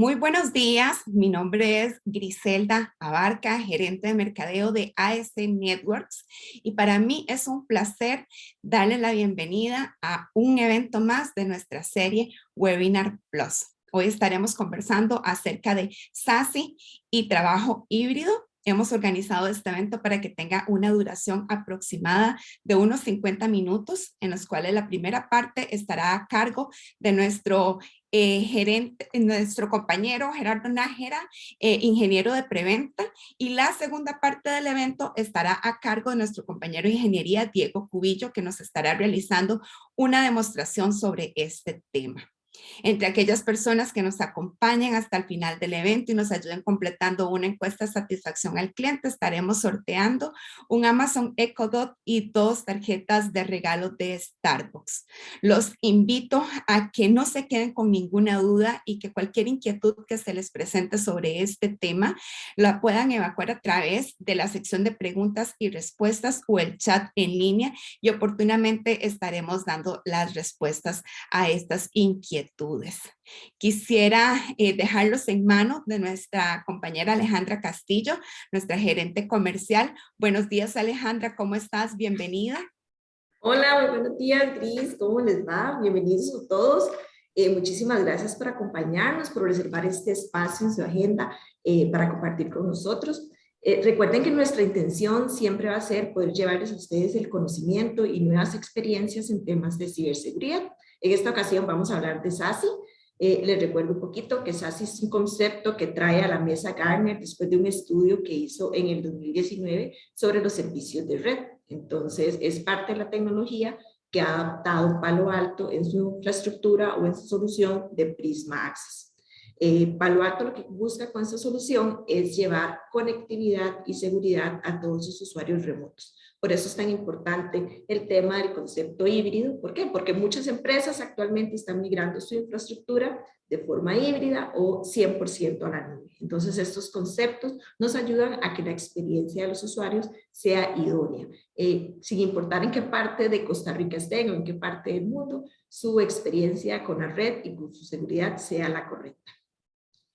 Muy buenos días, mi nombre es Griselda Abarca, gerente de mercadeo de AS Networks, y para mí es un placer darle la bienvenida a un evento más de nuestra serie Webinar Plus. Hoy estaremos conversando acerca de SASE y trabajo híbrido. Hemos organizado este evento para que tenga una duración aproximada de unos 50 minutos, en los cuales la primera parte estará a cargo de nuestro compañero Gerardo Nájera, ingeniero de preventa, y la segunda parte del evento estará a cargo de nuestro compañero de ingeniería Diego Cubillo, que nos estará realizando una demostración sobre este tema. Entre aquellas personas que nos acompañen hasta el final del evento y nos ayuden completando una encuesta de satisfacción al cliente, estaremos sorteando un Amazon Echo Dot y 2 tarjetas de regalo de Starbucks. Los invito a que no se queden con ninguna duda y que cualquier inquietud que se les presente sobre este tema la puedan evacuar a través de la sección de preguntas y respuestas o el chat en línea, y oportunamente estaremos dando las respuestas a estas inquietudes. Quisiera dejarlos en manos de nuestra compañera Alejandra Castillo, nuestra gerente comercial. Buenos días, Alejandra, ¿cómo estás? Bienvenida. Hola, muy buenos días, Gris, ¿cómo les va? Bienvenidos a todos. Muchísimas gracias por acompañarnos, por reservar este espacio en su agenda para compartir con nosotros. Recuerden que nuestra intención siempre va a ser poder llevarles a ustedes el conocimiento y nuevas experiencias en temas de ciberseguridad. En esta ocasión vamos a hablar de SASE. Les recuerdo un poquito que SASE es un concepto que trae a la mesa Gartner después de un estudio que hizo en el 2019 sobre los servicios de red. Entonces, es parte de la tecnología que ha adaptado Palo Alto en su infraestructura o en su solución de Prisma Access. Palo Alto lo que busca con esta solución es llevar conectividad y seguridad a todos sus usuarios remotos. Por eso es tan importante el tema del concepto híbrido. ¿Por qué? Porque muchas empresas actualmente están migrando su infraestructura de forma híbrida o 100% a la nube. Entonces, estos conceptos nos ayudan a que la experiencia de los usuarios sea idónea. Sin importar en qué parte de Costa Rica estén o en qué parte del mundo, su experiencia con la red y con su seguridad sea la correcta.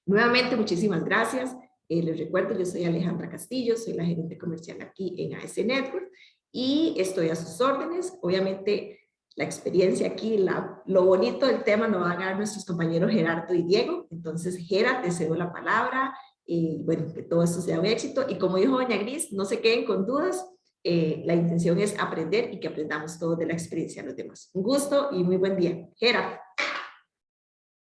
Nuevamente, muchísimas gracias. Les recuerdo, yo soy Alejandra Castillo, soy la gerente comercial aquí en AS Network y estoy a sus órdenes. Obviamente, la experiencia aquí, lo bonito del tema lo van a dar nuestros compañeros Gerardo y Diego. Entonces, Gera, te cedo la palabra. Bueno, que todo esto sea un éxito. Y como dijo doña Gris, no se queden con dudas. La intención es aprender y que aprendamos todos de la experiencia de los demás. Un gusto y muy buen día. Gera.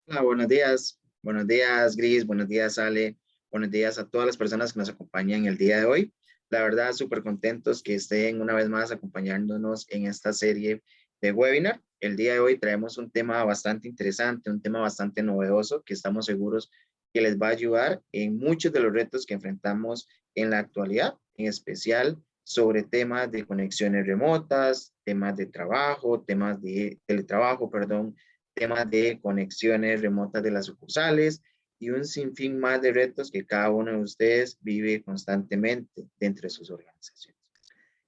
Hola, buenos días. Buenos días, Gris. Buenos días, Ale. Buenos días a todas las personas que nos acompañan el día de hoy. La verdad, súper contentos que estén una vez más acompañándonos en esta serie de webinar. El día de hoy traemos un tema bastante interesante, un tema bastante novedoso que estamos seguros que les va a ayudar en muchos de los retos que enfrentamos en la actualidad, en especial sobre temas de conexiones remotas, temas de trabajo, temas de teletrabajo, perdón, temas de conexiones remotas de las sucursales y un sinfín más de retos que cada uno de ustedes vive constantemente dentro de sus organizaciones.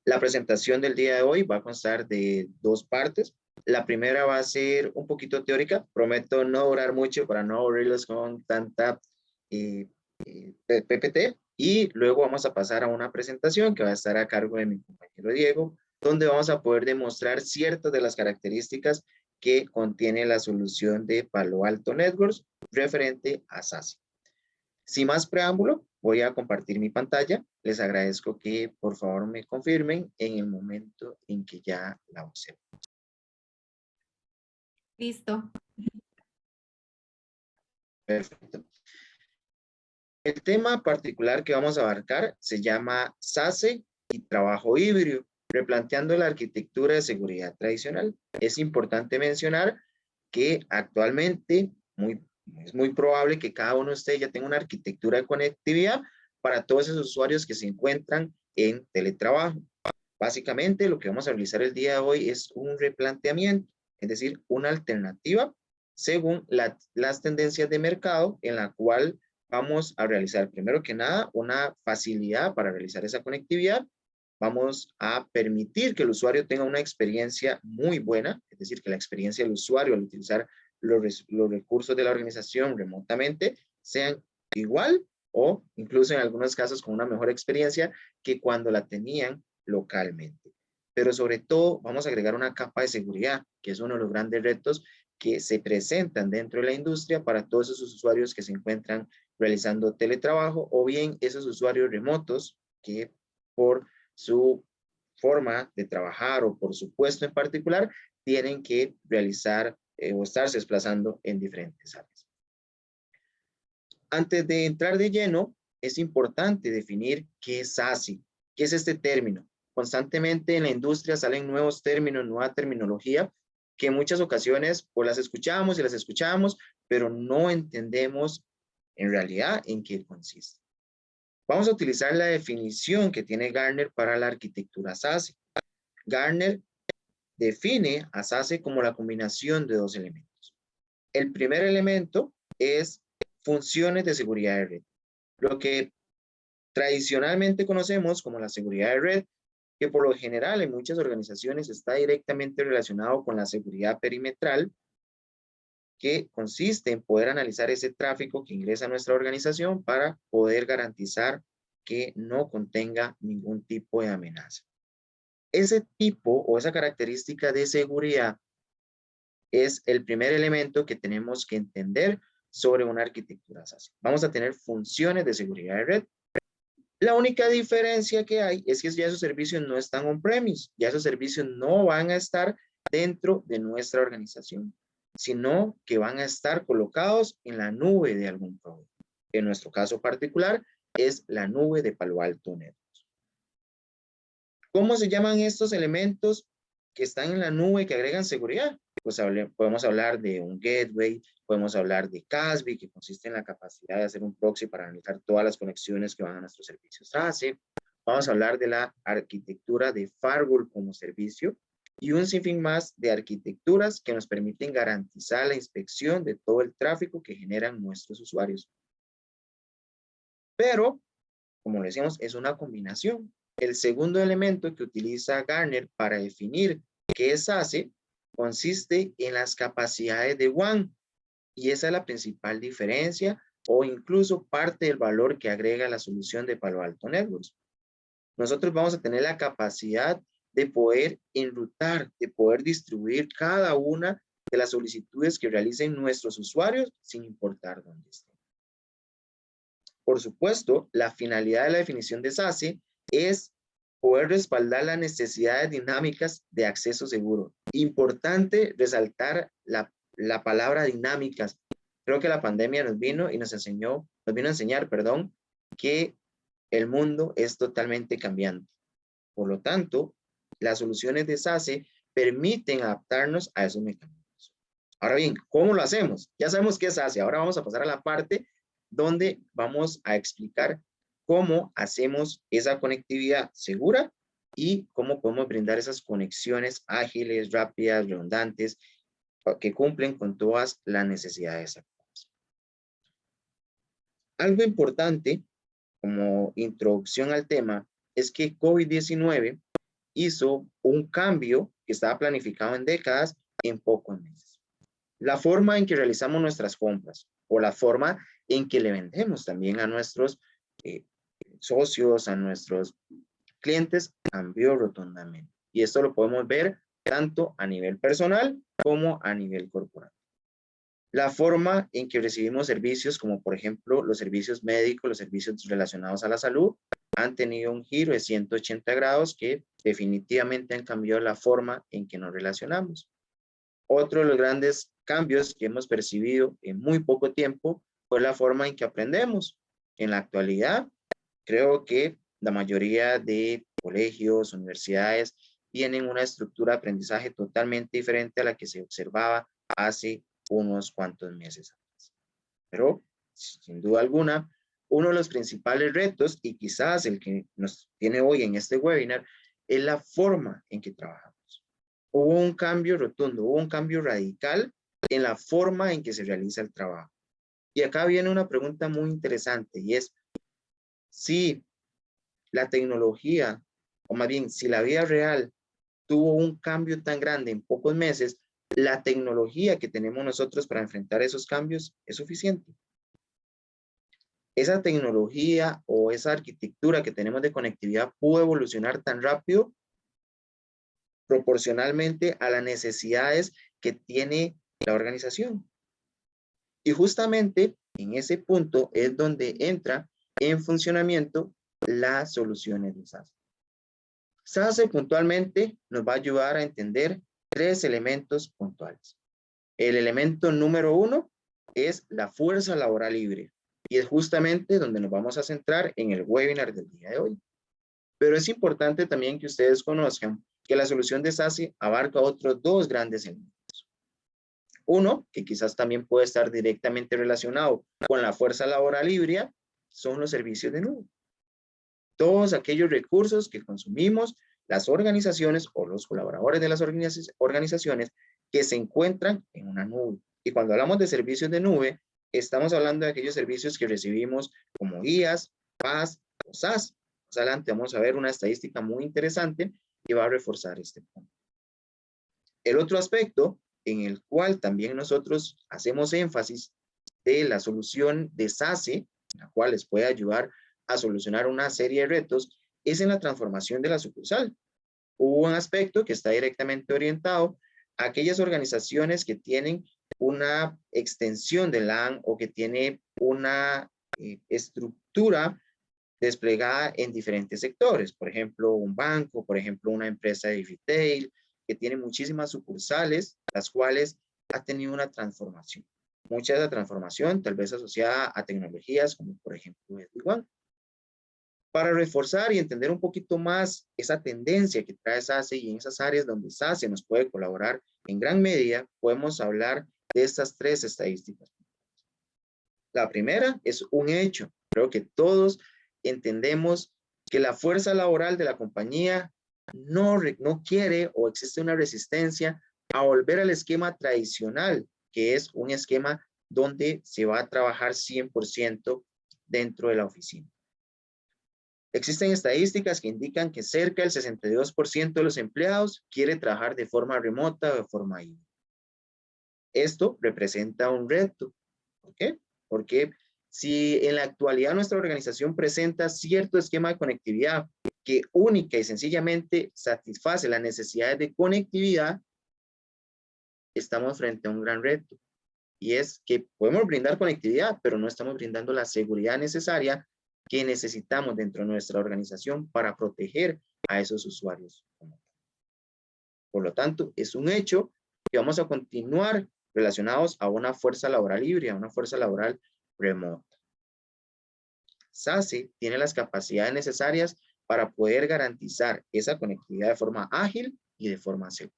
La presentación del día de hoy va a constar de 2 partes. La primera va a ser un poquito teórica. Prometo no durar mucho para no aburrirlos con tanta PPT. Y luego vamos a pasar a una presentación que va a estar a cargo de mi compañero Diego, donde vamos a poder demostrar ciertas de las características que contiene la solución de Palo Alto Networks referente a SASE. Sin más preámbulo, voy a compartir mi pantalla. Les agradezco que por favor me confirmen en el momento en que ya la observen. Listo. Perfecto. El tema particular que vamos a abarcar se llama SASE y trabajo híbrido, replanteando la arquitectura de seguridad tradicional. Es importante mencionar que actualmente es muy probable que cada uno de ustedes ya tenga una arquitectura de conectividad para todos esos usuarios que se encuentran en teletrabajo. Básicamente, lo que vamos a realizar el día de hoy es un replanteamiento, es decir, una alternativa según las tendencias de mercado en la cual vamos a realizar, primero que nada, una facilidad para realizar esa conectividad. Vamos a permitir que el usuario tenga una experiencia muy buena, es decir, que la experiencia del usuario al utilizar los recursos de la organización remotamente sean igual o incluso en algunos casos con una mejor experiencia que cuando la tenían localmente. Pero sobre todo vamos a agregar una capa de seguridad, que es uno de los grandes retos que se presentan dentro de la industria para todos esos usuarios que se encuentran realizando teletrabajo o bien esos usuarios remotos que por su forma de trabajar o por su puesto en particular tienen que realizar o estarse desplazando en diferentes áreas. Antes de entrar de lleno, es importante definir qué es SASE, qué es este término. Constantemente en la industria salen nuevos términos, nueva terminología, que en muchas ocasiones pues las escuchamos, pero no entendemos en realidad en qué consiste. Vamos a utilizar la definición que tiene Gartner para la arquitectura SASE. Gartner define a SASE como la combinación de dos elementos. El primer elemento es funciones de seguridad de red, lo que tradicionalmente conocemos como la seguridad de red, que por lo general en muchas organizaciones está directamente relacionado con la seguridad perimetral, que consiste en poder analizar ese tráfico que ingresa a nuestra organización para poder garantizar que no contenga ningún tipo de amenaza. Ese tipo o esa característica de seguridad es el primer elemento que tenemos que entender sobre una arquitectura SASE. Vamos a tener funciones de seguridad de red. La única diferencia que hay es que ya esos servicios no están on-premise, ya esos servicios no van a estar dentro de nuestra organización, sino que van a estar colocados en la nube de algún proveedor. En nuestro caso particular es la nube de Palo Alto Networks. ¿Cómo se llaman estos elementos que están en la nube que agregan seguridad? Pues podemos hablar de un gateway, podemos hablar de CASB, que consiste en la capacidad de hacer un proxy para analizar todas las conexiones que van a nuestros servicios SASE. Vamos a hablar de la arquitectura de firewall como servicio y un sinfín más de arquitecturas que nos permiten garantizar la inspección de todo el tráfico que generan nuestros usuarios. Pero, como le decíamos, es una combinación. El segundo elemento que utiliza Gartner para definir qué es SASE consiste en las capacidades de WAN, y esa es la principal diferencia o incluso parte del valor que agrega la solución de Palo Alto Networks. Nosotros vamos a tener la capacidad de poder enrutar, de poder distribuir cada una de las solicitudes que realicen nuestros usuarios sin importar dónde estén. Por supuesto, la finalidad de la definición de SASE es poder respaldar las necesidades dinámicas de acceso seguro. Importante resaltar la palabra dinámicas. Creo que la pandemia nos vino a enseñar, que el mundo es totalmente cambiante. Por lo tanto, las soluciones de SASE permiten adaptarnos a esos mecanismos. Ahora bien, ¿cómo lo hacemos? Ya sabemos qué es SASE. Ahora vamos a pasar a la parte donde vamos a explicar cómo hacemos esa conectividad segura y cómo podemos brindar esas conexiones ágiles, rápidas, redundantes, que cumplen con todas las necesidades actuales. Algo importante como introducción al tema es que COVID-19 hizo un cambio que estaba planificado en décadas en pocos meses. La forma en que realizamos nuestras compras o la forma en que le vendemos también a nuestros socios, a nuestros clientes, cambió rotundamente. Y esto lo podemos ver tanto a nivel personal como a nivel corporativo. La forma en que recibimos servicios, como por ejemplo los servicios médicos, los servicios relacionados a la salud, han tenido un giro de 180 grados que definitivamente han cambiado la forma en que nos relacionamos. Otro de los grandes cambios que hemos percibido en muy poco tiempo fue la forma en que aprendemos. En la actualidad, creo que la mayoría de colegios, universidades, tienen una estructura de aprendizaje totalmente diferente a la que se observaba hace unos cuantos meses atrás. Pero, sin duda alguna, uno de los principales retos, y quizás el que nos tiene hoy en este webinar, es la forma en que trabajamos. Hubo un cambio rotundo, hubo un cambio radical en la forma en que se realiza el trabajo. Y acá viene una pregunta muy interesante, y es, si la tecnología, o más bien, si la vida real tuvo un cambio tan grande en pocos meses, ¿la tecnología que tenemos nosotros para enfrentar esos cambios es suficiente? esa tecnología o esa arquitectura que tenemos de conectividad pudo evolucionar tan rápido proporcionalmente a las necesidades que tiene la organización. Y justamente en ese punto es donde entra en funcionamiento las soluciones de SASE. SASE puntualmente nos va a ayudar a entender tres elementos puntuales. El elemento número 1 es la fuerza laboral libre. Y es justamente donde nos vamos a centrar en el webinar del día de hoy. Pero es importante también que ustedes conozcan que la solución de SASE abarca otros dos grandes elementos. Uno, que quizás también puede estar directamente relacionado con la fuerza laboral híbrida, son los servicios de nube. Todos aquellos recursos que consumimos las organizaciones o los colaboradores de las organizaciones que se encuentran en una nube. Y cuando hablamos de servicios de nube, estamos hablando de aquellos servicios que recibimos como IaaS, PaaS o SaaS. Más adelante vamos a ver una estadística muy interesante que va a reforzar este punto. El otro aspecto en el cual también nosotros hacemos énfasis de la solución de SASE, la cual les puede ayudar a solucionar una serie de retos, es en la transformación de la sucursal. Hubo un aspecto que está directamente orientado a aquellas organizaciones que tienen una extensión de LAN o que tiene una estructura desplegada en diferentes sectores. Por ejemplo, un banco, por ejemplo, una empresa de retail, que tiene muchísimas sucursales, las cuales ha tenido una transformación. Mucha de la transformación tal vez asociada a tecnologías como por ejemplo SD-WAN. Para reforzar y entender un poquito más esa tendencia que trae SASE y en esas áreas donde SASE nos puede colaborar en gran medida, podemos hablar de estas tres estadísticas. La primera es un hecho. Creo que todos entendemos que la fuerza laboral de la compañía no quiere o existe una resistencia a volver al esquema tradicional, que es un esquema donde se va a trabajar 100% dentro de la oficina. Existen estadísticas que indican que cerca del 62% de los empleados quiere trabajar de forma remota o de forma híbrida. Esto representa un reto. ¿Por qué? Porque si en la actualidad nuestra organización presenta cierto esquema de conectividad que única y sencillamente satisface las necesidades de conectividad, estamos frente a un gran reto. Y es que podemos brindar conectividad, pero no estamos brindando la seguridad necesaria que necesitamos dentro de nuestra organización para proteger a esos usuarios. Por lo tanto, es un hecho que vamos a continuar relacionados a una fuerza laboral híbrida, una fuerza laboral remota. SASE tiene las capacidades necesarias para poder garantizar esa conectividad de forma ágil y de forma segura.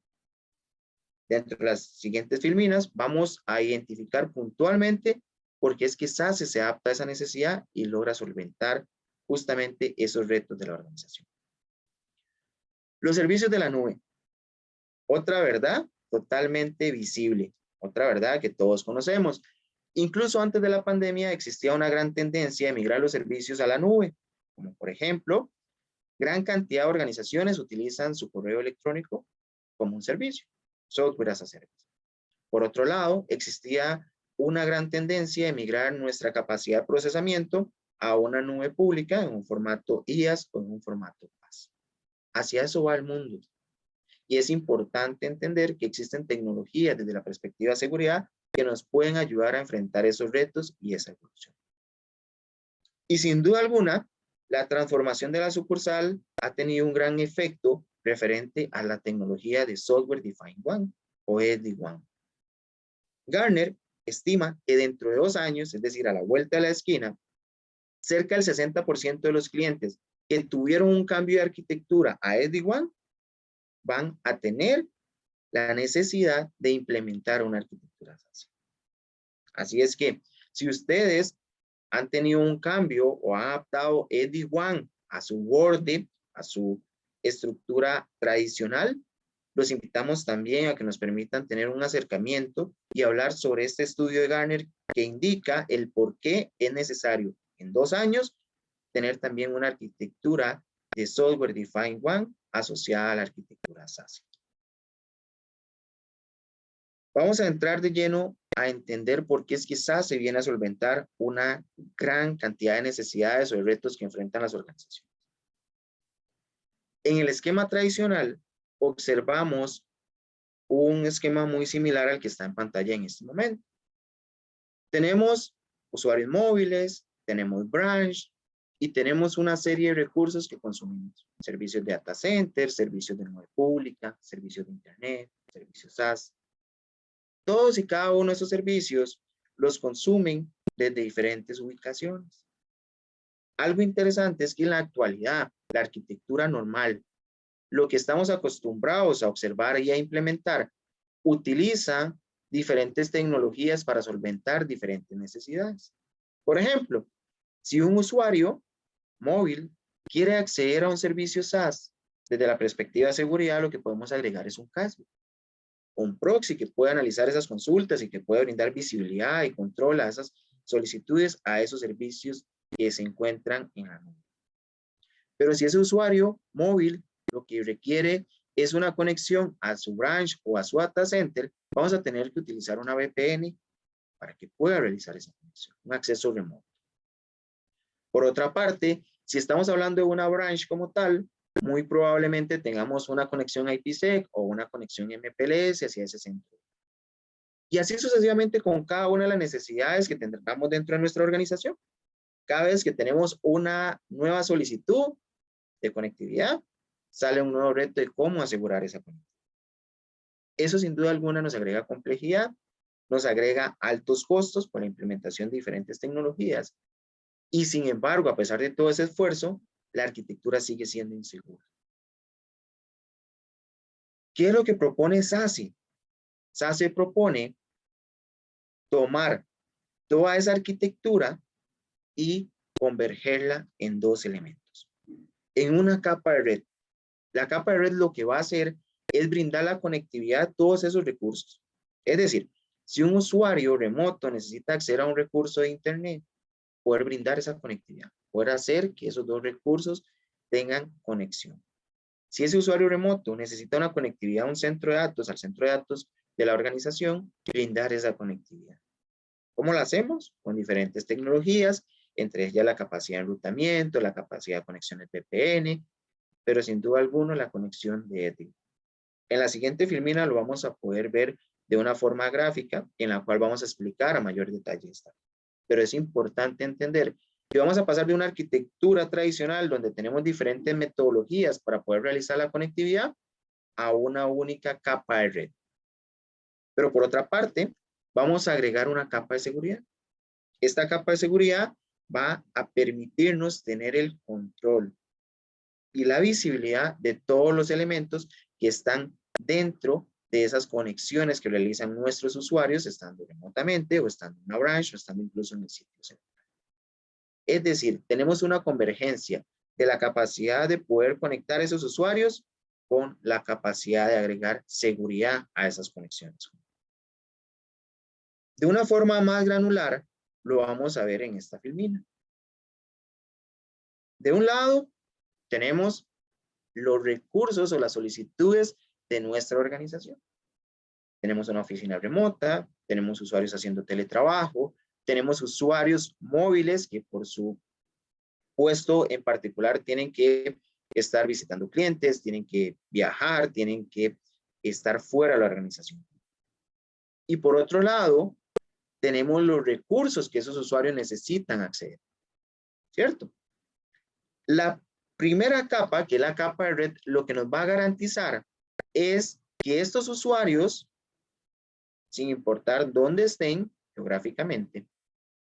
Dentro de las siguientes filminas vamos a identificar puntualmente por qué es que SASE se adapta a esa necesidad y logra solventar justamente esos retos de la organización. Los servicios de la nube. Otra verdad totalmente visible, otra verdad que todos conocemos. Incluso antes de la pandemia existía una gran tendencia a migrar los servicios a la nube, como por ejemplo, gran cantidad de organizaciones utilizan su correo electrónico como un servicio, software as a service. Por otro lado, existía una gran tendencia a migrar nuestra capacidad de procesamiento a una nube pública en un formato IaaS o en un formato PaaS. Hacia eso va el mundo. Y es importante entender que existen tecnologías desde la perspectiva de seguridad que nos pueden ayudar a enfrentar esos retos y esa evolución. Y sin duda alguna, la transformación de la sucursal ha tenido un gran efecto referente a la tecnología de Software Defined WAN o SD-WAN. Gartner estima que dentro de 2 años, es decir, a la vuelta de la esquina, cerca del 60% de los clientes que tuvieron un cambio de arquitectura a SD-WAN van a tener la necesidad de implementar una arquitectura SASE. Así es que si ustedes han tenido un cambio o han adaptado SD-WAN a su borde, a su estructura tradicional, los invitamos también a que nos permitan tener un acercamiento y hablar sobre este estudio de Gartner que indica el por qué es necesario en 2 años tener también una arquitectura de Software Defined WAN asociada a la arquitectura SASE. Vamos a entrar de lleno a entender por qué es que SASE viene a solventar una gran cantidad de necesidades o de retos que enfrentan las organizaciones. En el esquema tradicional, observamos un esquema muy similar al que está en pantalla en este momento. Tenemos usuarios móviles, tenemos branch y tenemos una serie de recursos que consumimos. Servicios de data center, servicios de nube pública, servicios de internet, servicios SaaS. Todos y cada uno de esos servicios los consumen desde diferentes ubicaciones. Algo interesante es que en la actualidad, la arquitectura normal, lo que estamos acostumbrados a observar y a implementar, utiliza diferentes tecnologías para solventar diferentes necesidades. Por ejemplo, si un usuario móvil quiere acceder a un servicio SaaS, desde la perspectiva de seguridad, lo que podemos agregar es un CASB, un proxy que pueda analizar esas consultas y que pueda brindar visibilidad y control a esas solicitudes a esos servicios que se encuentran en la nube. Pero si ese usuario móvil lo que requiere es una conexión a su branch o a su data center, vamos a tener que utilizar una VPN para que pueda realizar esa conexión, un acceso remoto. Por otra parte, si estamos hablando de una branch como tal, muy probablemente tengamos una conexión IPsec o una conexión MPLS hacia ese centro. Y así sucesivamente con cada una de las necesidades que tendremos dentro de nuestra organización. Cada vez que tenemos una nueva solicitud de conectividad, sale un nuevo reto de cómo asegurar esa conectividad. Eso sin duda alguna nos agrega complejidad, nos agrega altos costos por la implementación de diferentes tecnologías. Y sin embargo, a pesar de todo ese esfuerzo, la arquitectura sigue siendo insegura. ¿Qué es lo que propone SASE? SASE propone tomar toda esa arquitectura y convergerla en dos elementos. En una capa de red. La capa de red lo que va a hacer es brindar la conectividad a todos esos recursos. Es decir, si un usuario remoto necesita acceder a un recurso de internet, poder brindar esa conectividad, poder hacer que esos dos recursos tengan conexión. Si ese usuario remoto necesita una conectividad a un centro de datos, al centro de datos de la organización, brindar esa conectividad. ¿Cómo lo hacemos? Con diferentes tecnologías, entre ellas la capacidad de enrutamiento, la capacidad de conexiones VPN, pero sin duda alguna la conexión de Ethernet. En la siguiente filmina lo vamos a poder ver de una forma gráfica en la cual vamos a explicar a mayor detalle esta. Pero es importante entender que vamos a pasar de una arquitectura tradicional donde tenemos diferentes metodologías para poder realizar la conectividad a una única capa de red. Pero por otra parte, vamos a agregar una capa de seguridad. Esta capa de seguridad va a permitirnos tener el control y la visibilidad de todos los elementos que están dentro de esas conexiones que realizan nuestros usuarios, estando remotamente o estando en una branch o estando incluso en el sitio central. Es decir, tenemos una convergencia de la capacidad de poder conectar a esos usuarios con la capacidad de agregar seguridad a esas conexiones. De una forma más granular, lo vamos a ver en esta filmina. De un lado, tenemos los recursos o las solicitudes de nuestra organización. Tenemos una oficina remota, tenemos usuarios haciendo teletrabajo, tenemos usuarios móviles que por su puesto en particular tienen que estar visitando clientes, tienen que viajar, tienen que estar fuera de la organización. Y por otro lado, tenemos los recursos que esos usuarios necesitan acceder. ¿Cierto? La primera capa, que es la capa de red, lo que nos va a garantizar es que estos usuarios, sin importar dónde estén geográficamente,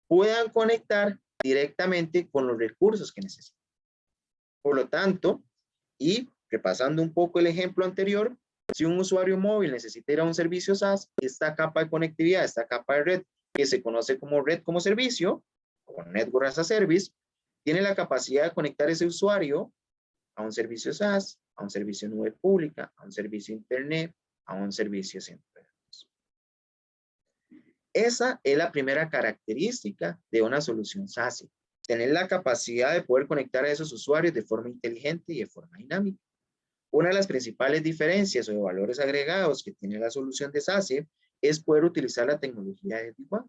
puedan conectar directamente con los recursos que necesitan. Por lo tanto, y repasando un poco el ejemplo anterior, si un usuario móvil necesita ir a un servicio SaaS, esta capa de conectividad, esta capa de red, que se conoce como red como servicio, o Network as a Service, tiene la capacidad de conectar ese usuario a un servicio SaaS, a un servicio nube pública, a un servicio internet, a un servicio centro de datos. Esa es la primera característica de una solución SaaS. Tener la capacidad de poder conectar a esos usuarios de forma inteligente y de forma dinámica. Una de las principales diferencias o de valores agregados que tiene la solución de SASE es poder utilizar la tecnología de igual.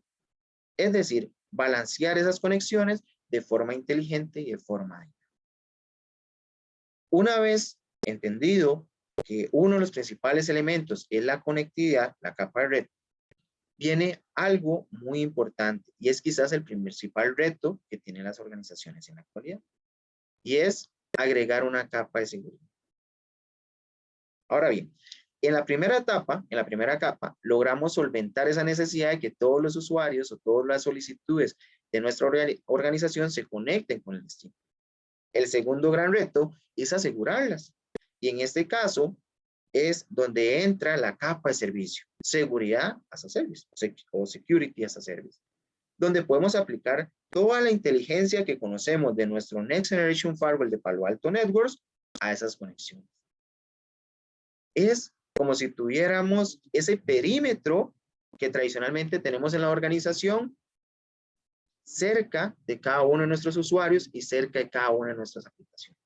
Es decir, balancear esas conexiones de forma inteligente y de forma dinámica. Una vez entendido que uno de los principales elementos es la conectividad, la capa de red, viene algo muy importante y es quizás el principal reto que tienen las organizaciones en la actualidad, y es agregar una capa de seguridad. Ahora bien, en la primera etapa, en la primera capa, logramos solventar esa necesidad de que todos los usuarios o todas las solicitudes de nuestra organización se conecten con el destino. El segundo gran reto es asegurarlas. Y en este caso es donde entra la capa de servicio, seguridad as a service o security as a service, donde podemos aplicar toda la inteligencia que conocemos de nuestro Next Generation Firewall de Palo Alto Networks a esas conexiones. Es como si tuviéramos ese perímetro que tradicionalmente tenemos en la organización cerca de cada uno de nuestros usuarios y cerca de cada una de nuestras aplicaciones.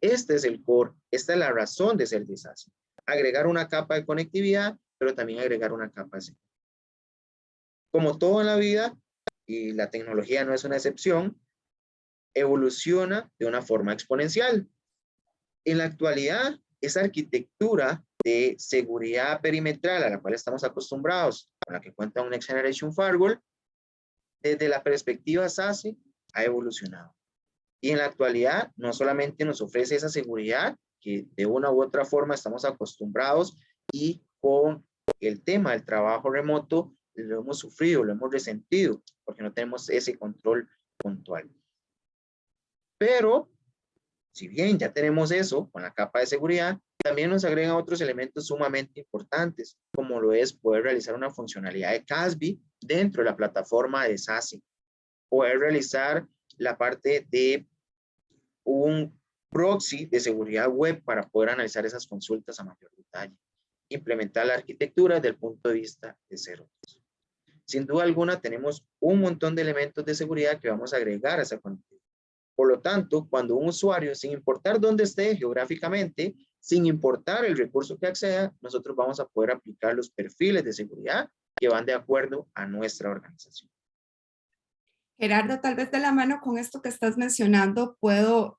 Este es el core, esta es la razón de ser de SASE. Agregar una capa de conectividad, pero también agregar una capa de seguridad. Como todo en la vida, y la tecnología no es una excepción, evoluciona de una forma exponencial. En la actualidad, esa arquitectura de seguridad perimetral a la cual estamos acostumbrados, con la que cuenta un Next Generation Firewall, desde la perspectiva SASE ha evolucionado. Y en la actualidad no solamente nos ofrece esa seguridad que de una u otra forma estamos acostumbrados, y con el tema del trabajo remoto lo hemos sufrido, lo hemos resentido porque no tenemos ese control puntual. Pero si bien ya tenemos eso con la capa de seguridad, también nos agregan otros elementos sumamente importantes, como lo es poder realizar una funcionalidad de CASB dentro de la plataforma de SASE, poder realizar la parte de un proxy de seguridad web para poder analizar esas consultas a mayor detalle, implementar la arquitectura desde el punto de vista de cero. Sin duda alguna tenemos un montón de elementos de seguridad que vamos a agregar a esa conectividad. Por lo tanto, cuando un usuario, sin importar dónde esté geográficamente, sin importar el recurso que acceda, nosotros vamos a poder aplicar los perfiles de seguridad que van de acuerdo a nuestra organización. Gerardo, tal vez de la mano con esto que estás mencionando, puedo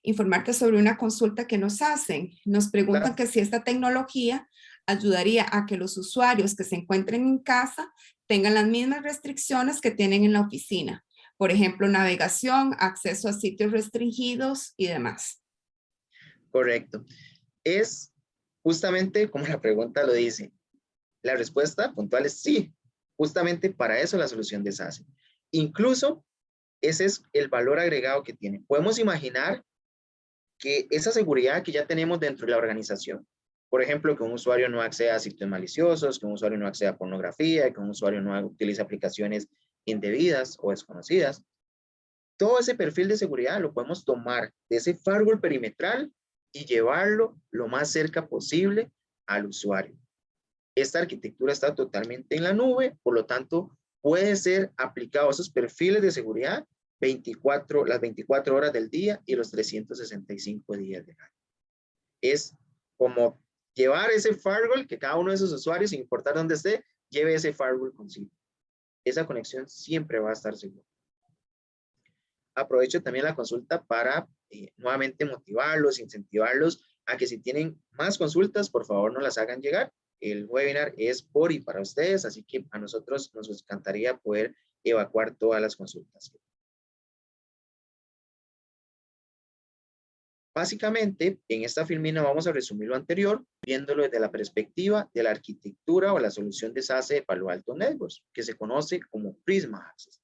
informarte sobre una consulta que nos hacen. Nos preguntan que si esta tecnología ayudaría a que los usuarios que se encuentren en casa tengan las mismas restricciones que tienen en la oficina. Por ejemplo, navegación, acceso a sitios restringidos y demás. Correcto. Es justamente como la pregunta lo dice. La respuesta puntual es sí. Justamente para eso la solución de SASE. Incluso ese es el valor agregado que tiene. Podemos imaginar que esa seguridad que ya tenemos dentro de la organización, por ejemplo, que un usuario no acceda a sitios maliciosos, que un usuario no acceda a pornografía, que un usuario no utilice aplicaciones indebidas o desconocidas, todo ese perfil de seguridad lo podemos tomar de ese firewall perimetral y llevarlo lo más cerca posible al usuario. Esta arquitectura está totalmente en la nube, por lo tanto, puede ser aplicado a esos perfiles de seguridad las 24 horas del día y los 365 días del año. Es como llevar ese firewall, que cada uno de esos usuarios, sin importar dónde esté, lleve ese firewall consigo. Esa conexión siempre va a estar segura. Aprovecho también la consulta para nuevamente motivarlos, incentivarlos a que si tienen más consultas, por favor nos las hagan llegar. El webinar es por y para ustedes, así que a nosotros nos encantaría poder evacuar todas las consultas. Básicamente, en esta filmina vamos a resumir lo anterior, viéndolo desde la perspectiva de la arquitectura o la solución de SASE de Palo Alto Networks, que se conoce como Prisma Access.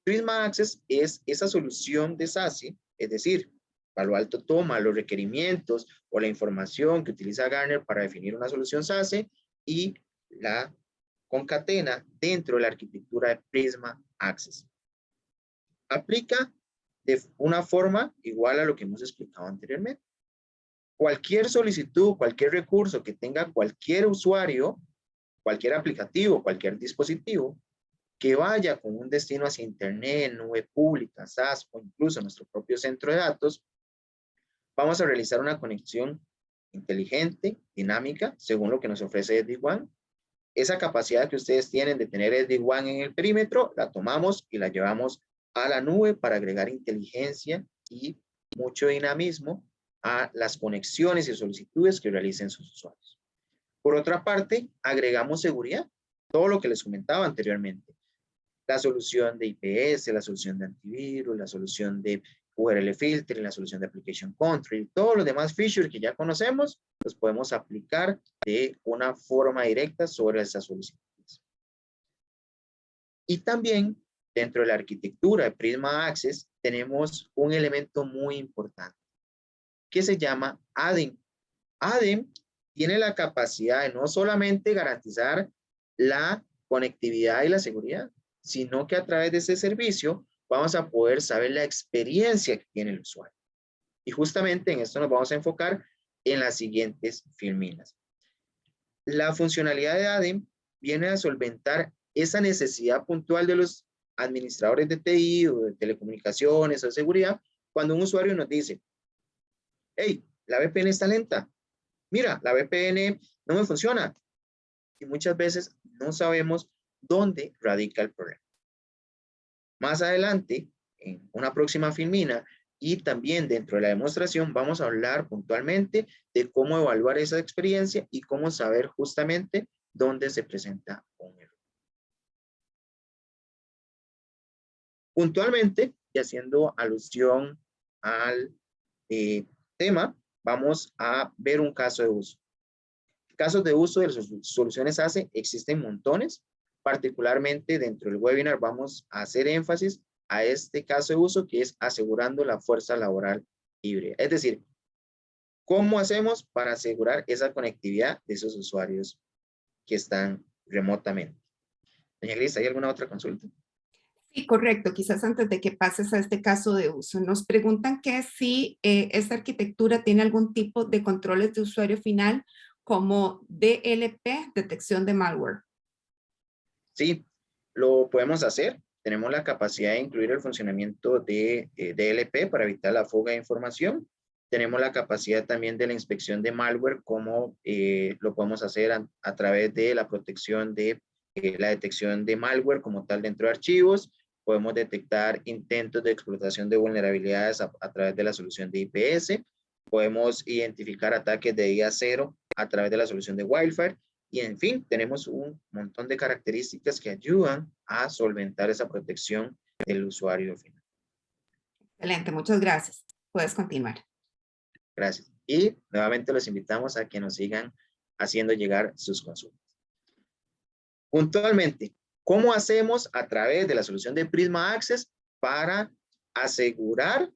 Prisma Access es esa solución de SASE, es decir, Palo Alto toma los requerimientos o la información que utiliza Gartner para definir una solución SASE y la concatena dentro de la arquitectura de Prisma Access. Aplica de una forma igual a lo que hemos explicado anteriormente. Cualquier solicitud, cualquier recurso que tenga cualquier usuario, cualquier aplicativo, cualquier dispositivo, que vaya con un destino hacia Internet, nube pública, SaaS o incluso nuestro propio centro de datos, vamos a realizar una conexión inteligente, dinámica, según lo que nos ofrece SD-WAN. Esa capacidad que ustedes tienen de tener SD-WAN en el perímetro, la tomamos y la llevamos a la nube para agregar inteligencia y mucho dinamismo a las conexiones y solicitudes que realicen sus usuarios. Por otra parte, agregamos seguridad, todo lo que les comentaba anteriormente. La solución de IPS, la solución de antivirus, la solución de URL filtering, la solución de application control, todos los demás features que ya conocemos, los podemos aplicar de una forma directa sobre esas solicitudes. Y también, dentro de la arquitectura de Prisma Access, tenemos un elemento muy importante que se llama ADEM. ADEM tiene la capacidad de no solamente garantizar la conectividad y la seguridad, sino que a través de ese servicio vamos a poder saber la experiencia que tiene el usuario. Y justamente en esto nos vamos a enfocar en las siguientes filminas. La funcionalidad de ADEM viene a solventar esa necesidad puntual de los administradores de TI o de telecomunicaciones o de seguridad cuando un usuario nos dice, hey, la VPN está lenta. Mira, la VPN no me funciona. Y muchas veces no sabemos dónde radica el problema. Más adelante, en una próxima filmina y también dentro de la demostración, vamos a hablar puntualmente de cómo evaluar esa experiencia y cómo saber justamente dónde se presenta un error. Puntualmente, y haciendo alusión al tema, vamos a ver un caso de uso. Casos de uso de las soluciones ACE existen montones. Particularmente dentro del webinar vamos a hacer énfasis a este caso de uso que es asegurando la fuerza laboral híbrida. Es decir, ¿cómo hacemos para asegurar esa conectividad de esos usuarios que están remotamente? Doña Gris, ¿hay alguna otra consulta? Sí, correcto. Quizás antes de que pases a este caso de uso, nos preguntan que si esta arquitectura tiene algún tipo de controles de usuario final como DLP, detección de malware. Sí, lo podemos hacer. Tenemos la capacidad de incluir el funcionamiento de DLP para evitar la fuga de información. Tenemos la capacidad también de la inspección de malware, como lo podemos hacer a través de la protección de la detección de malware como tal dentro de archivos. Podemos detectar intentos de explotación de vulnerabilidades a través de la solución de IPS. Podemos identificar ataques de día cero a través de la solución de Wildfire. Y en fin, tenemos un montón de características que ayudan a solventar esa protección del usuario final. Excelente, muchas gracias. Puedes continuar. Gracias. Y nuevamente los invitamos a que nos sigan haciendo llegar sus consultas. Puntualmente, ¿cómo hacemos a través de la solución de Prisma Access para asegurar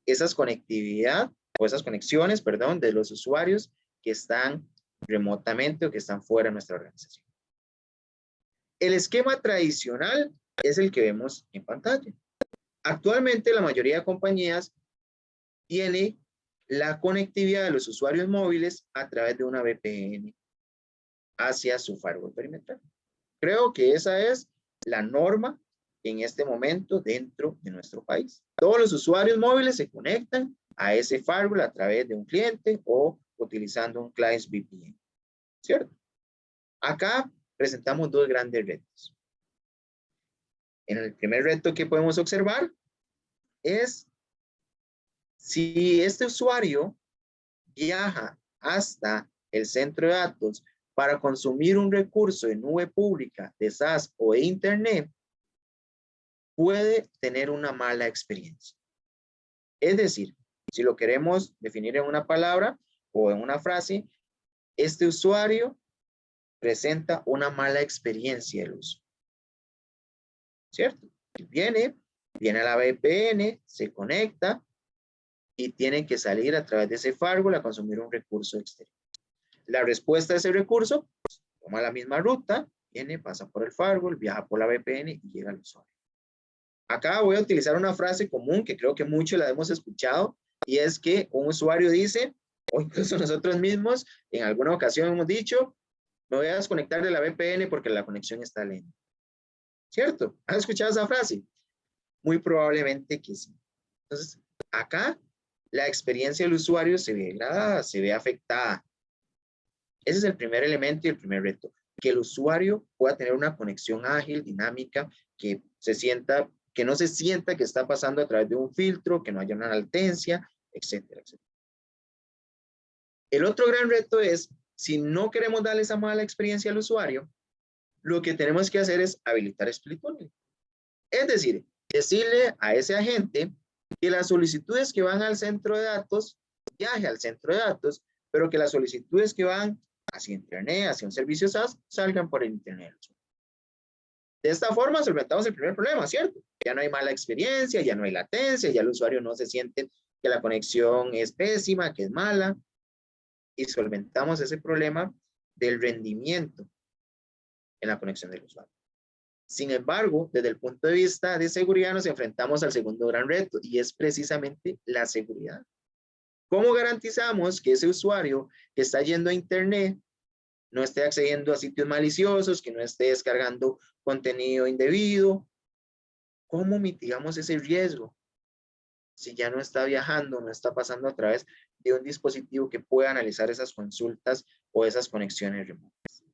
esas conectividad o esas conexiones, perdón, de los usuarios que están remotamente o que están fuera de nuestra organización? El esquema tradicional es el que vemos en pantalla. Actualmente la mayoría de compañías tiene la conectividad de los usuarios móviles a través de una VPN hacia su firewall perimetral. Creo que esa es la norma en este momento dentro de nuestro país. Todos los usuarios móviles se conectan a ese firewall a través de un cliente o utilizando un client VPN, ¿cierto? Acá presentamos dos grandes retos. En el primer reto que podemos observar es si este usuario viaja hasta el centro de datos para consumir un recurso de nube pública, de SaaS o de Internet, puede tener una mala experiencia. Es decir, si lo queremos definir en una palabra o en una frase, este usuario presenta una mala experiencia de uso. ¿Cierto? Viene a la VPN, se conecta y tiene que salir a través de ese firewall a consumir un recurso exterior. La respuesta de ese recurso, pues, toma la misma ruta, viene, pasa por el firewall, viaja por la VPN y llega al usuario. Acá voy a utilizar una frase común que creo que muchos la hemos escuchado, y es que un usuario dice, o incluso nosotros mismos, en alguna ocasión hemos dicho, me voy a desconectar de la VPN porque la conexión está lenta. ¿Cierto? ¿Has escuchado esa frase? Muy probablemente que sí. Entonces, acá la experiencia del usuario se ve degradada, se ve afectada. Ese es el primer elemento y el primer reto, que el usuario pueda tener una conexión ágil, dinámica, que no se sienta que está pasando a través de un filtro, que no haya una latencia, etcétera, etcétera. El otro gran reto es, si no queremos darle esa mala experiencia al usuario, lo que tenemos que hacer es habilitar split bundling. Es decir, decirle a ese agente que las solicitudes que van al centro de datos, viaje al centro de datos, pero que las solicitudes que van hacia Internet, hacia un servicio SaaS, salgan por el Internet. De esta forma solventamos el primer problema, ¿cierto? Ya no hay mala experiencia, ya no hay latencia, ya el usuario no se siente que la conexión es pésima, que es mala, y solventamos ese problema del rendimiento en la conexión del usuario. Sin embargo, desde el punto de vista de seguridad nos enfrentamos al segundo gran reto y es precisamente la seguridad. ¿Cómo garantizamos que ese usuario que está yendo a Internet no esté accediendo a sitios maliciosos, que no esté descargando contenido indebido? ¿Cómo mitigamos ese riesgo? Si ya no está viajando, no está pasando a través de un dispositivo que pueda analizar esas consultas o esas conexiones remotas.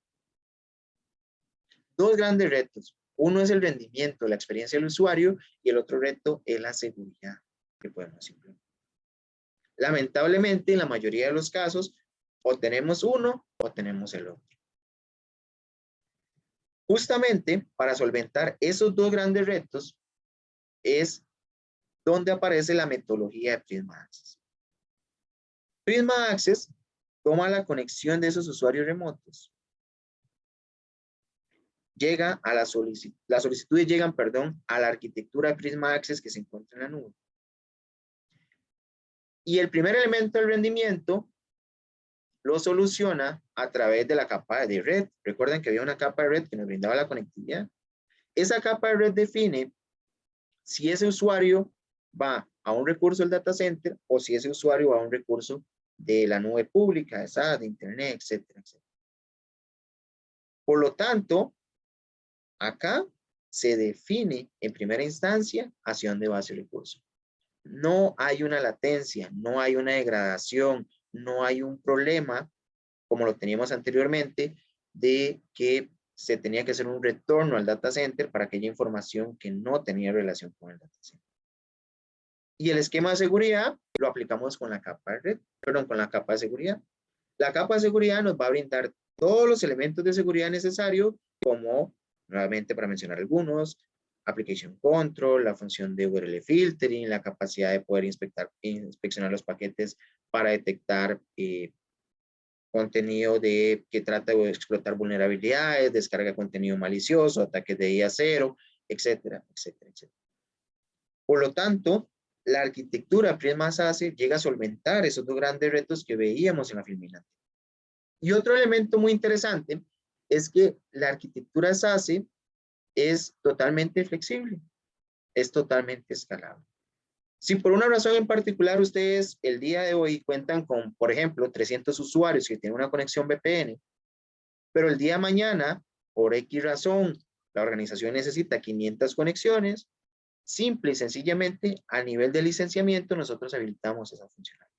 Dos grandes retos. Uno es el rendimiento, la experiencia del usuario, y el otro reto es la seguridad que podemos implementar. Lamentablemente, en la mayoría de los casos, o tenemos uno o tenemos el otro. Justamente para solventar esos dos grandes retos es donde aparece la metodología de Prisma Access. Prisma Access toma la conexión de esos usuarios remotos. Las solicitudes llegan, a la arquitectura de Prisma Access que se encuentra en la nube. Y el primer elemento del rendimiento lo soluciona a través de la capa de red. Recuerden que había una capa de red que nos brindaba la conectividad. Esa capa de red define si ese usuario va a un recurso del data center o si ese usuario va a un recurso de la nube pública, de SaaS, de Internet, etcétera, etcétera. Por lo tanto, acá se define en primera instancia hacia dónde va ese recurso. No hay una latencia, no hay una degradación, no hay un problema, como lo teníamos anteriormente, de que se tenía que hacer un retorno al data center para aquella información que no tenía relación con el data center. Y el esquema de seguridad lo aplicamos con la capa de red, con la capa de seguridad. La capa de seguridad nos va a brindar todos los elementos de seguridad necesarios, como, nuevamente para mencionar algunos, Application Control, la función de URL Filtering, la capacidad de poder inspeccionar los paquetes para detectar contenido que trata de explotar vulnerabilidades, descarga de contenido malicioso, ataques de día cero, etcétera, etcétera, etcétera. Por lo tanto, la arquitectura Prisma SASE llega a solventar esos dos grandes retos que veíamos en la filmina. Y otro elemento muy interesante es que la arquitectura SASE es totalmente flexible, es totalmente escalable. Si por una razón en particular ustedes el día de hoy cuentan con, por ejemplo, 300 usuarios que tienen una conexión VPN, pero el día de mañana, por X razón, la organización necesita 500 conexiones, simple y sencillamente, a nivel de licenciamiento, nosotros habilitamos esa funcionalidad.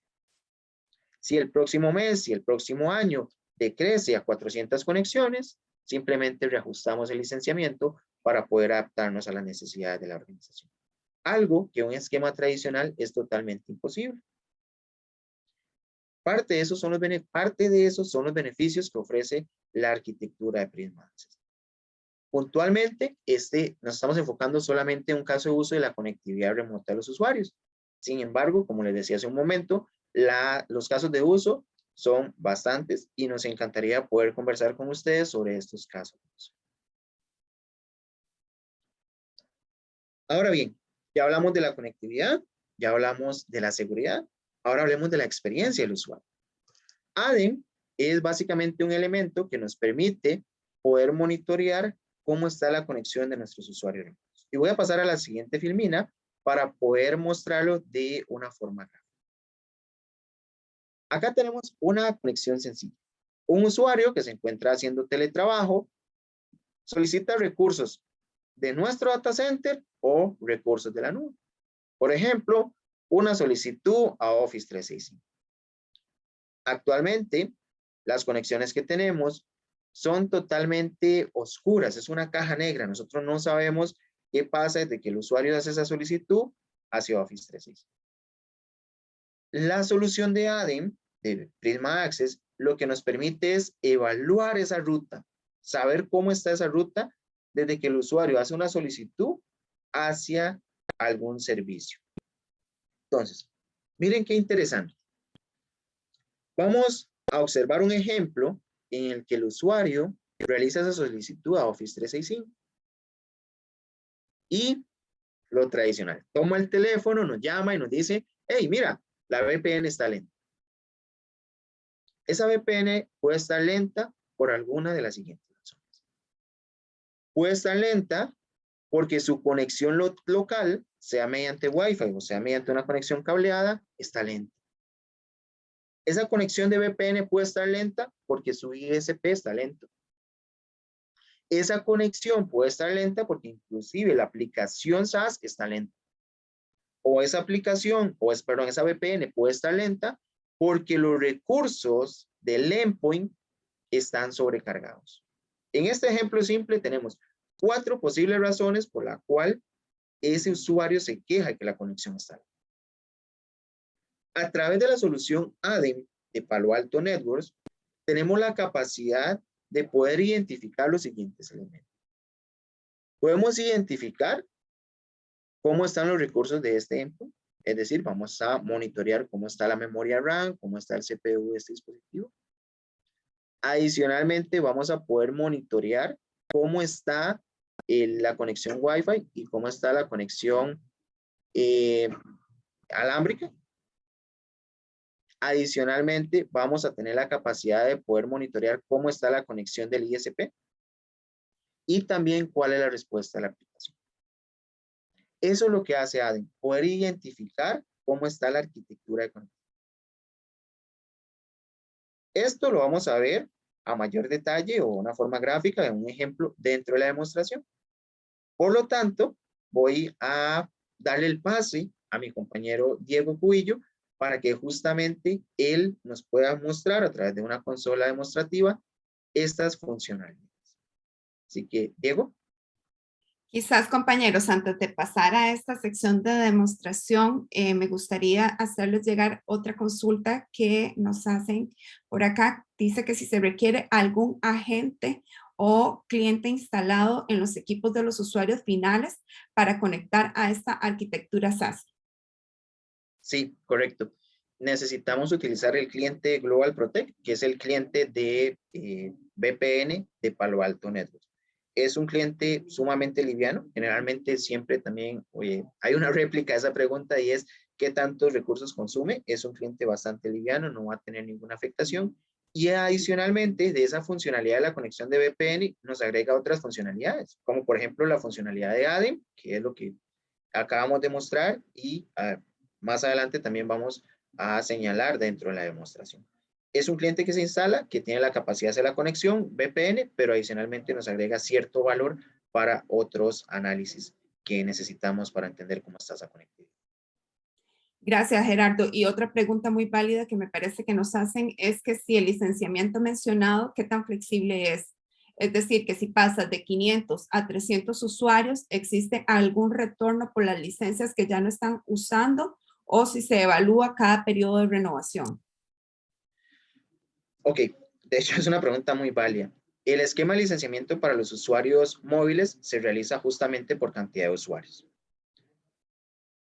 Si el próximo mes, si el próximo año decrece a 400 conexiones, simplemente reajustamos el licenciamiento para poder adaptarnos a las necesidades de la organización. Algo que un esquema tradicional es totalmente imposible. Parte de esos son los beneficios que ofrece la arquitectura de Prisma Access. Puntualmente, nos estamos enfocando solamente en un caso de uso de la conectividad remota de los usuarios. Sin embargo, como les decía hace un momento, los casos de uso son bastantes y nos encantaría poder conversar con ustedes sobre estos casos de uso. Ahora bien, ya hablamos de la conectividad, ya hablamos de la seguridad, ahora hablemos de la experiencia del usuario. ADEM es básicamente un elemento que nos permite poder monitorear cómo está la conexión de nuestros usuarios remotos. Y voy a pasar a la siguiente filmina para poder mostrarlo de una forma gráfica. Acá tenemos una conexión sencilla. Un usuario que se encuentra haciendo teletrabajo solicita recursos de nuestro data center o recursos de la nube. Por ejemplo, una solicitud a Office 365. Actualmente, Las conexiones que tenemos son totalmente oscuras, es una caja negra. Nosotros no sabemos qué pasa desde que el usuario hace esa solicitud hacia Office 365. La solución de ADEM, de Prisma Access, lo que nos permite es evaluar esa ruta, saber cómo está esa ruta desde que el usuario hace una solicitud hacia algún servicio. Entonces, miren qué interesante. Vamos a observar un ejemplo en el que el usuario realiza esa solicitud a Office 365. Y lo tradicional, toma el teléfono, nos llama y nos dice, hey, mira, la VPN está lenta. Esa VPN puede estar lenta por alguna de las siguientes razones. Puede estar lenta porque su conexión local, sea mediante Wi-Fi o sea mediante una conexión cableada, está lenta. Esa conexión de VPN puede estar lenta porque su ISP está lento. Esa conexión puede estar lenta porque inclusive la aplicación SaaS está lenta. O esa aplicación, esa VPN puede estar lenta porque los recursos del endpoint están sobrecargados. En este ejemplo simple tenemos 4 posibles razones por la cual ese usuario se queja de que la conexión está lenta. A través de la solución ADEM de Palo Alto Networks, tenemos la capacidad de poder identificar los siguientes elementos. Podemos identificar cómo están los recursos de este endpoint, es decir, vamos a monitorear cómo está la memoria RAM, cómo está el CPU de este dispositivo. Adicionalmente, vamos a poder monitorear cómo está la conexión Wi-Fi y cómo está la conexión alámbrica. Adicionalmente, vamos a tener la capacidad de poder monitorear cómo está la conexión del ISP y también cuál es la respuesta a la aplicación. Eso es lo que hace ADEM, poder identificar cómo está la arquitectura de conexión. Esto lo vamos a ver a mayor detalle o una forma gráfica en un ejemplo dentro de la demostración. Por lo tanto, voy a darle el pase a mi compañero Diego Cubillo para que justamente él nos pueda mostrar a través de una consola demostrativa estas funcionalidades. Así que, Diego. Quizás, compañeros, antes de pasar a esta sección de demostración, me gustaría hacerles llegar otra consulta que nos hacen por acá. Dice que si se requiere algún agente o cliente instalado en los equipos de los usuarios finales para conectar a esta arquitectura SaaS. Sí, correcto. Necesitamos utilizar el cliente Global Protect, que es el cliente de VPN de Palo Alto Networks. Es un cliente sumamente liviano. Generalmente siempre también, hay una réplica de esa pregunta y es ¿qué tantos recursos consume? Es un cliente bastante liviano, no va a tener ninguna afectación. Y adicionalmente de esa funcionalidad de la conexión de VPN nos agrega otras funcionalidades, como por ejemplo la funcionalidad de ADEM, que es lo que acabamos de mostrar y más adelante también vamos a señalar dentro de la demostración. Es un cliente que se instala, que tiene la capacidad de hacer la conexión VPN, pero adicionalmente nos agrega cierto valor para otros análisis que necesitamos para entender cómo está esa conectividad. Gracias, Gerardo. Y otra pregunta muy válida que me parece que nos hacen es que si el licenciamiento mencionado, ¿qué tan flexible es? Es decir, que si pasas de 500 a 300 usuarios, ¿existe algún retorno por las licencias que ya no están usando o si se evalúa cada periodo de renovación? Ok, de hecho es una pregunta muy válida. El esquema de licenciamiento para los usuarios móviles se realiza justamente por cantidad de usuarios.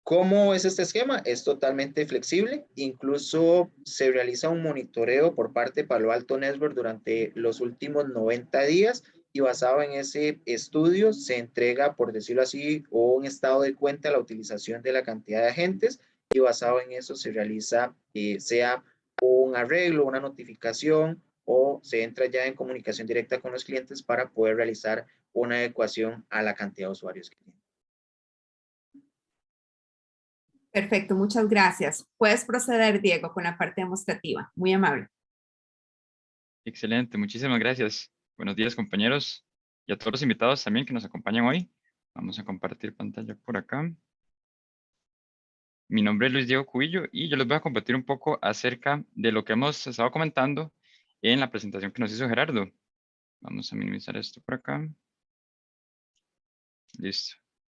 ¿Cómo es este esquema? Es totalmente flexible. Incluso se realiza un monitoreo por parte de Palo Alto Networks durante los últimos 90 días y basado en ese estudio se entrega, por decirlo así, un estado de cuenta de la utilización de la cantidad de agentes y basado en eso se realiza, sea un arreglo, una notificación o se entra ya en comunicación directa con los clientes para poder realizar una adecuación a la cantidad de usuarios que tienen. Perfecto, muchas gracias. Puedes proceder, Diego, con la parte demostrativa. Muy amable. Excelente, muchísimas gracias. Buenos días, compañeros, y a todos los invitados también que nos acompañan hoy. Vamos a compartir pantalla por acá. Mi nombre es Luis Diego Cubillo y yo les voy a compartir un poco acerca de lo que hemos estado comentando en la presentación que nos hizo Gerardo. Vamos a minimizar esto por acá. Listo.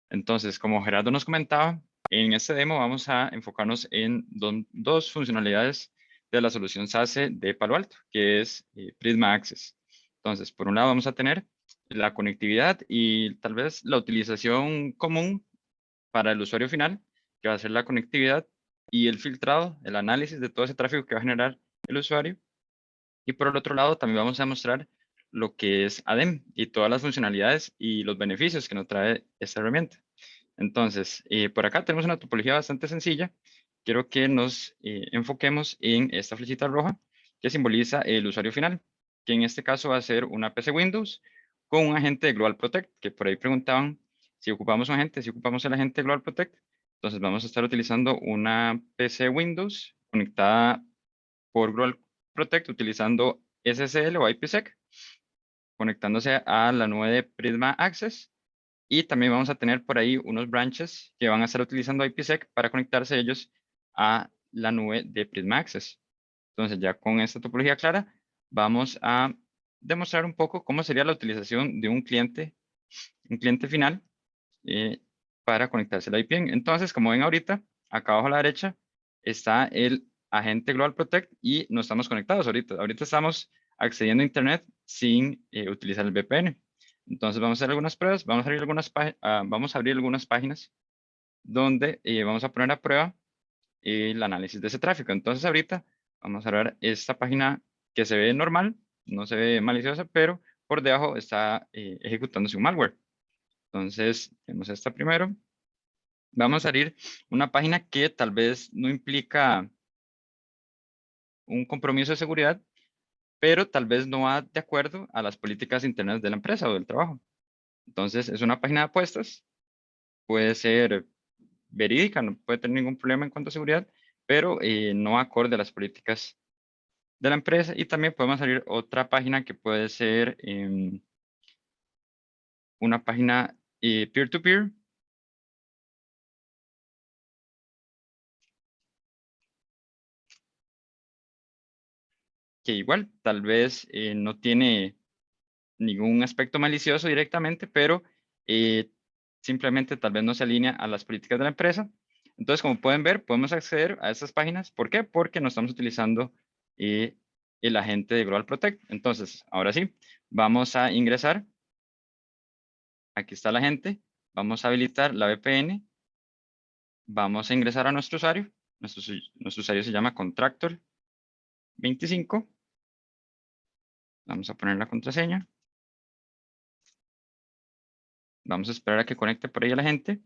Entonces, como Gerardo nos comentaba, en este demo vamos a enfocarnos en dos funcionalidades de la solución SASE de Palo Alto, que es Prisma Access. Entonces, por un lado vamos a tener la conectividad y tal vez la utilización común para el usuario final, que va a ser la conectividad y el filtrado, el análisis de todo ese tráfico que va a generar el usuario. Y por el otro lado, también vamos a mostrar lo que es ADEM y todas las funcionalidades y los beneficios que nos trae esta herramienta. Entonces, por acá tenemos una topología bastante sencilla. Quiero que nos enfoquemos en esta flechita roja que simboliza el usuario final, que en este caso va a ser una PC Windows con un agente de Global Protect, que por ahí preguntaban si ocupamos un agente, si ocupamos el agente de Global Protect. Entonces vamos a estar utilizando una PC Windows conectada por Global Protect utilizando SSL o IPsec, conectándose a la nube de Prisma Access. Y también vamos a tener por ahí unos branches que van a estar utilizando IPsec para conectarse ellos a la nube de Prisma Access. Entonces ya con esta topología clara, vamos a demostrar un poco cómo sería la utilización de un cliente final para conectarse a la VPN. Entonces, como ven ahorita, acá abajo a la derecha está el agente Global Protect y no estamos conectados ahorita. Ahorita estamos accediendo a Internet sin utilizar el VPN. Entonces vamos a hacer algunas pruebas, vamos a abrir algunas páginas donde vamos a poner a prueba el análisis de ese tráfico. Entonces ahorita vamos a ver esta página que se ve normal, no se ve maliciosa, pero por debajo está ejecutándose un malware. Entonces, tenemos esta primero. Vamos a abrir una página que tal vez no implica un compromiso de seguridad, pero tal vez no va de acuerdo a las políticas internas de la empresa o del trabajo. Entonces, es una página de apuestas, puede ser verídica, no puede tener ningún problema en cuanto a seguridad, pero no acorde a las políticas de la empresa. Y también podemos abrir otra página que puede ser una página peer-to-peer, que igual tal vez no tiene ningún aspecto malicioso directamente, pero simplemente tal vez no se alinea a las políticas de la empresa. Entonces, como pueden ver, podemos acceder a estas páginas. ¿Por qué? Porque no estamos utilizando el agente de Global Protect. Entonces, ahora sí, vamos a ingresar. Aquí está la agente. Vamos a habilitar la VPN. Vamos a ingresar a nuestro usuario. Nuestro usuario se llama Contractor25. Vamos a poner la contraseña. Vamos a esperar a que conecte por ahí a la gente.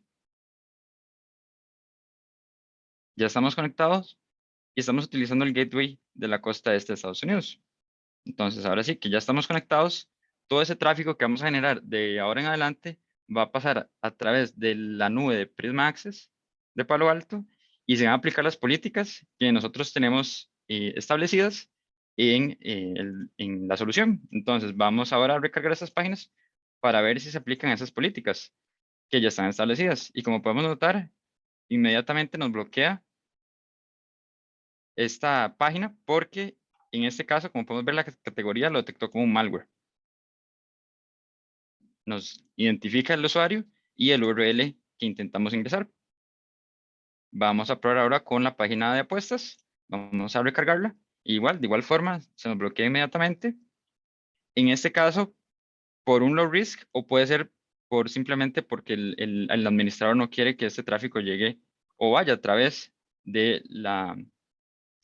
Ya estamos conectados y estamos utilizando el gateway de la costa este de Estados Unidos. Entonces, ahora sí que ya estamos conectados, todo ese tráfico que vamos a generar de ahora en adelante va a pasar a través de la nube de Prisma Access de Palo Alto y se van a aplicar las políticas que nosotros tenemos establecidas en la solución. Entonces, vamos ahora a recargar estas páginas para ver si se aplican esas políticas que ya están establecidas. Y como podemos notar, inmediatamente nos bloquea esta página porque en este caso, como podemos ver, la categoría lo detectó como un malware. Nos identifica el usuario y el URL que intentamos ingresar. Vamos a probar ahora con la página de apuestas. Vamos a recargarla. Igual, de igual forma, se nos bloquea inmediatamente. En este caso, por un low risk o puede ser por simplemente porque el administrador no quiere que este tráfico llegue o vaya a través de la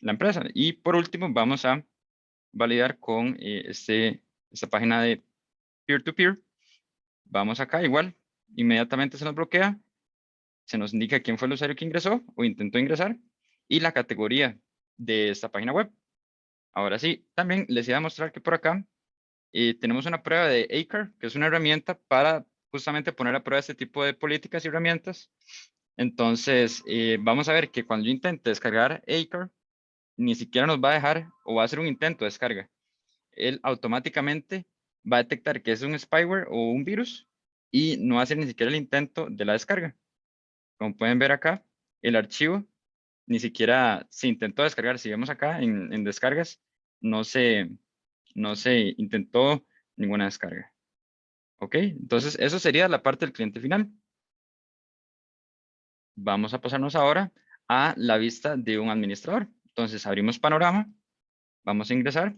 empresa. Y por último, vamos a validar con esta página de peer-to-peer. Vamos acá, igual, inmediatamente se nos bloquea, se nos indica quién fue el usuario que ingresó o intentó ingresar y la categoría de esta página web. Ahora sí, también les iba a mostrar que por acá tenemos una prueba de ACAR, que es una herramienta para justamente poner a prueba este tipo de políticas y herramientas. Entonces, vamos a ver que cuando yo intente descargar ACAR, ni siquiera nos va a dejar o va a hacer un intento de descarga. Él automáticamente va a detectar que es un spyware o un virus y no va a hacer ni siquiera el intento de la descarga. Como pueden ver acá, el archivo ni siquiera se intentó descargar. Si vemos acá en descargas, no se no se intentó ninguna descarga. ¿Ok? Entonces, eso sería la parte del cliente final. Vamos a pasarnos ahora a la vista de un administrador. Entonces, abrimos Panorama. Vamos a ingresar.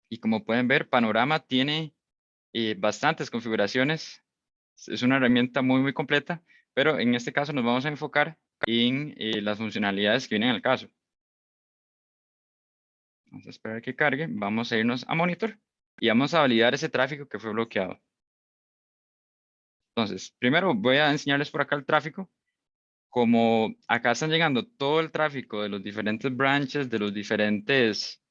Y como pueden ver, Panorama tiene bastantes configuraciones. Es una herramienta muy completa, pero en este caso nos vamos a enfocar en las funcionalidades que vienen al caso. Vamos a esperar que cargue. Vamos a irnos a Monitor y vamos a validar ese tráfico que fue bloqueado. Entonces, primero voy a enseñarles por acá el tráfico. Como acá están llegando todo el tráfico de los diferentes branches, de los diferentes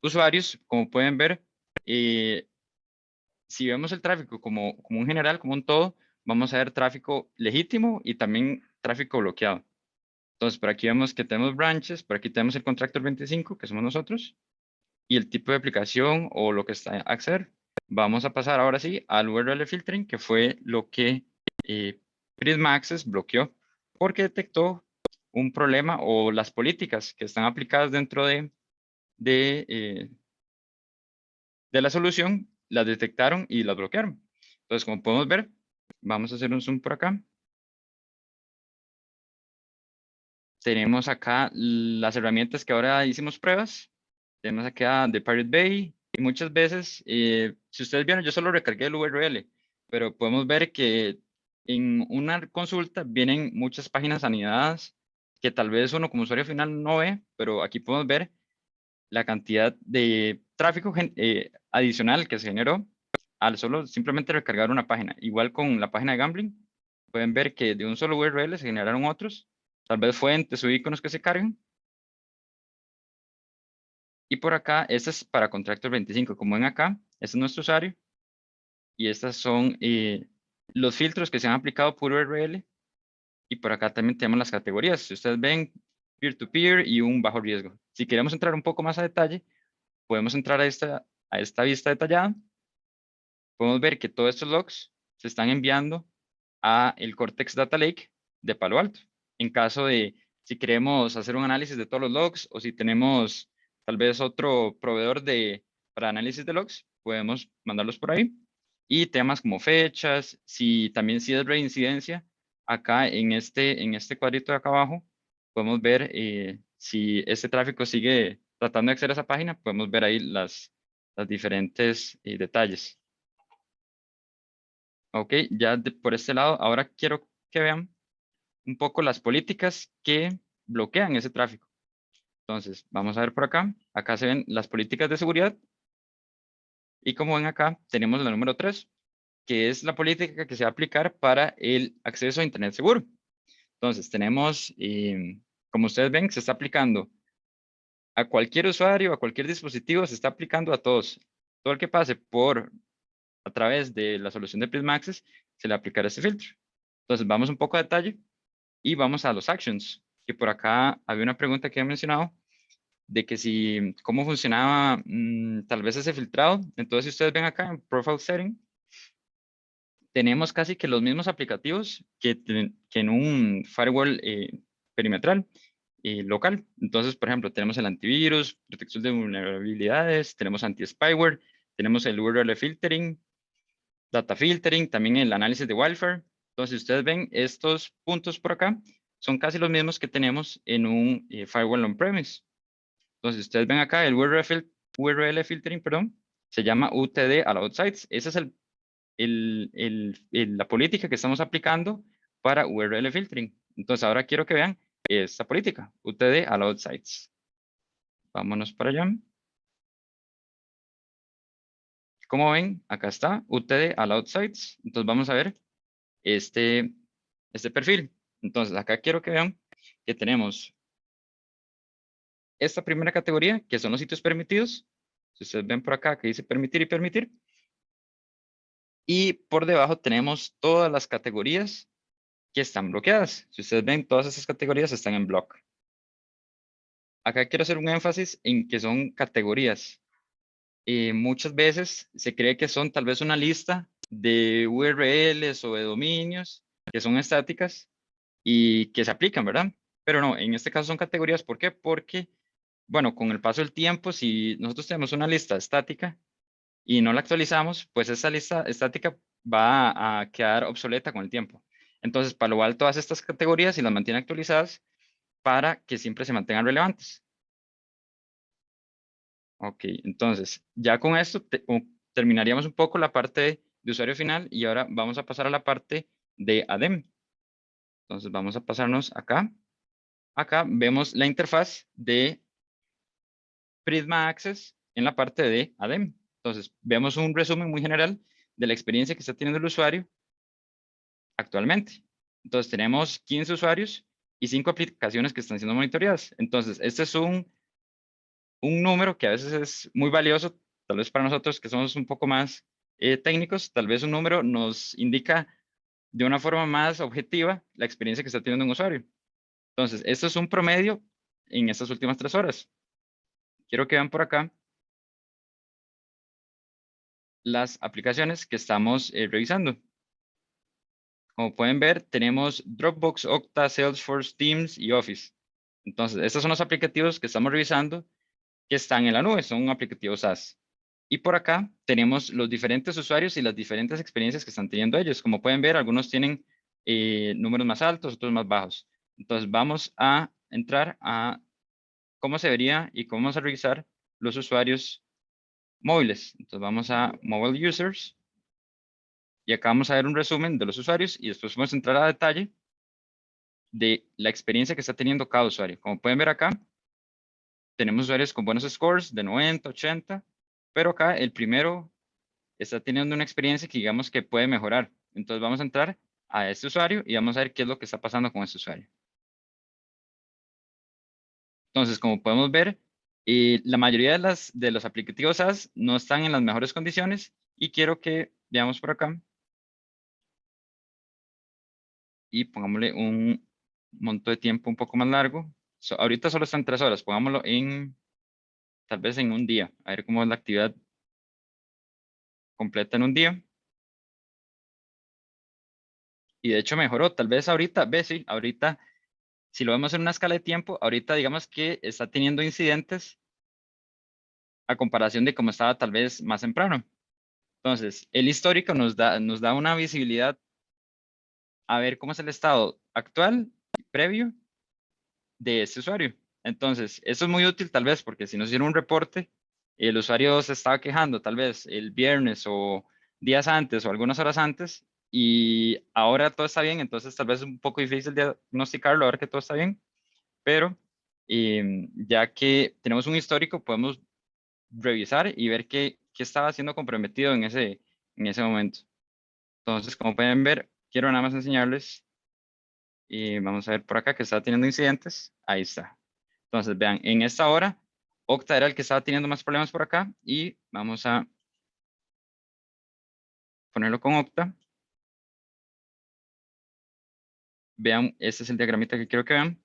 usuarios, como pueden ver, si vemos el tráfico como un general, como un todo, vamos a ver tráfico legítimo y también tráfico bloqueado. Entonces, por aquí vemos que tenemos branches, por aquí tenemos el contractor 25, que somos nosotros, y el tipo de aplicación o lo que está a acceder. Vamos a pasar ahora sí al URL filtering, que fue lo que Prisma Access bloqueó, porque detectó un problema o las políticas que están aplicadas dentro de la solución, las detectaron y las bloquearon. Entonces, como podemos ver, vamos a hacer un zoom por acá. Tenemos acá las herramientas que ahora hicimos pruebas. Tenemos acá de Pirate Bay. Y muchas veces, si ustedes vieron, yo solo recargué el URL, pero podemos ver que en una consulta vienen muchas páginas anidadas que tal vez uno como usuario final no ve, pero aquí podemos ver la cantidad de tráfico adicional que se generó al solo simplemente recargar una página. Igual con la página de gambling, pueden ver que de un solo URL se generaron otros, tal vez fuentes o iconos que se cargan. Y por acá, este es para Contractor 25. Como ven acá, este es nuestro usuario. Y estas son los filtros que se han aplicado por URL. Y por acá también tenemos las categorías. Si ustedes ven, peer-to-peer y un bajo riesgo. Si queremos entrar un poco más a detalle, podemos entrar a esta vista detallada. Podemos ver que todos estos logs se están enviando a el Cortex Data Lake de Palo Alto. En caso de si queremos hacer un análisis de todos los logs o si tenemos tal vez otro proveedor para análisis de logs, podemos mandarlos por ahí. Y temas como fechas, si es reincidencia, acá en este cuadrito de acá abajo, podemos ver si este tráfico sigue tratando de acceder a esa página, podemos ver ahí las diferentes detalles. Ok, ya por este lado, ahora quiero que vean un poco las políticas que bloquean ese tráfico. Entonces, vamos a ver por acá. Acá se ven las políticas de seguridad. Y como ven acá, tenemos la número 3, que es la política que se va a aplicar para el acceso a Internet seguro. Entonces, tenemos, como ustedes ven, se está aplicando a cualquier usuario, a cualquier dispositivo, se está aplicando a todos. Todo el que pase a través de la solución de Prisma Access, se le aplicará este filtro. Entonces, vamos un poco a detalle. Y vamos a los actions, que por acá había una pregunta que he mencionado de que cómo funcionaba tal vez ese filtrado. Entonces, si ustedes ven acá en Profile Setting, tenemos casi que los mismos aplicativos que en un firewall perimetral local. Entonces, por ejemplo, tenemos el antivirus, protección de vulnerabilidades, tenemos anti-spyware, tenemos el URL filtering, data filtering, también el análisis de wildfire. Entonces, ustedes ven estos puntos por acá, son casi los mismos que tenemos en un firewall on-premise. Entonces, ustedes ven acá el URL filtering, perdón, se llama UTD Allowed Sites. Esa es la política que estamos aplicando para URL filtering. Entonces, ahora quiero que vean esta política, UTD Allowed Sites. Vámonos para allá. Como ven, acá está UTD Allowed Sites. Entonces, vamos a ver este perfil. Entonces, acá quiero que vean que tenemos esta primera categoría, que son los sitios permitidos. Si ustedes ven por acá que dice permitir y permitir. Y por debajo tenemos todas las categorías que están bloqueadas. Si ustedes ven, todas esas categorías están en block. Acá quiero hacer un énfasis en que son categorías. Muchas veces se cree que son tal vez una lista de URLs o de dominios que son estáticas y que se aplican, ¿verdad? Pero no, en este caso son categorías. ¿Por qué? Porque, bueno, con el paso del tiempo, si nosotros tenemos una lista estática y no la actualizamos, pues esa lista estática va a quedar obsoleta con el tiempo. Entonces, Palo Alto hace estas categorías y las mantiene actualizadas para que siempre se mantengan relevantes. Ok, entonces, ya con esto terminaríamos un poco la parte de usuario final y ahora vamos a pasar a la parte de ADEM. Entonces, vamos a pasarnos acá. Acá vemos la interfaz de Prisma Access en la parte de ADEM. Entonces, vemos un resumen muy general de la experiencia que está teniendo el usuario actualmente. Entonces, tenemos 15 usuarios y 5 aplicaciones que están siendo monitoreadas. Entonces, este es un número que a veces es muy valioso, tal vez para nosotros que somos un poco más técnicos, tal vez un número nos indica de una forma más objetiva la experiencia que está teniendo un usuario. Entonces, esto es un promedio en estas últimas 3 horas. Quiero que vean por acá las aplicaciones que estamos revisando. Como pueden ver, tenemos Dropbox, Okta, Salesforce, Teams y Office. Entonces, estos son los aplicativos que estamos revisando que están en la nube, son aplicativos SaaS. Y por acá tenemos los diferentes usuarios y las diferentes experiencias que están teniendo ellos. Como pueden ver, algunos tienen números más altos, otros más bajos. Entonces, vamos a entrar a cómo se vería y cómo vamos a revisar los usuarios móviles. Entonces, vamos a Mobile Users. Y acá vamos a ver un resumen de los usuarios y después vamos a entrar a detalle de la experiencia que está teniendo cada usuario. Como pueden ver acá, tenemos usuarios con buenos scores de 90, 80, pero acá el primero está teniendo una experiencia que digamos que puede mejorar. Entonces vamos a entrar a este usuario y vamos a ver qué es lo que está pasando con este usuario. Entonces, como podemos ver, la mayoría de los aplicativos SaaS no están en las mejores condiciones y quiero que veamos por acá y pongámosle un monto de tiempo un poco más largo. Ahorita solo están 3 horas, pongámoslo en tal vez en un día, a ver cómo es la actividad completa en un día. Y de hecho mejoró, tal vez ahorita, sí, ahorita, si lo vemos en una escala de tiempo, ahorita digamos que está teniendo incidentes a comparación de cómo estaba tal vez más temprano. Entonces, el histórico nos da una visibilidad a ver cómo es el estado actual, previo, de este usuario. Entonces, eso es muy útil tal vez porque si nos hicieron un reporte, el usuario se estaba quejando tal vez el viernes o días antes o algunas horas antes y ahora todo está bien, entonces tal vez es un poco difícil diagnosticarlo, a ver que todo está bien, pero ya que tenemos un histórico, podemos revisar y ver qué estaba siendo comprometido en ese momento. Entonces, como pueden ver, quiero nada más enseñarles y vamos a ver por acá que está teniendo incidentes. Ahí está. Entonces, vean, en esta hora, Okta era el que estaba teniendo más problemas por acá y vamos a ponerlo con Okta. Vean, este es el diagramita que quiero que vean.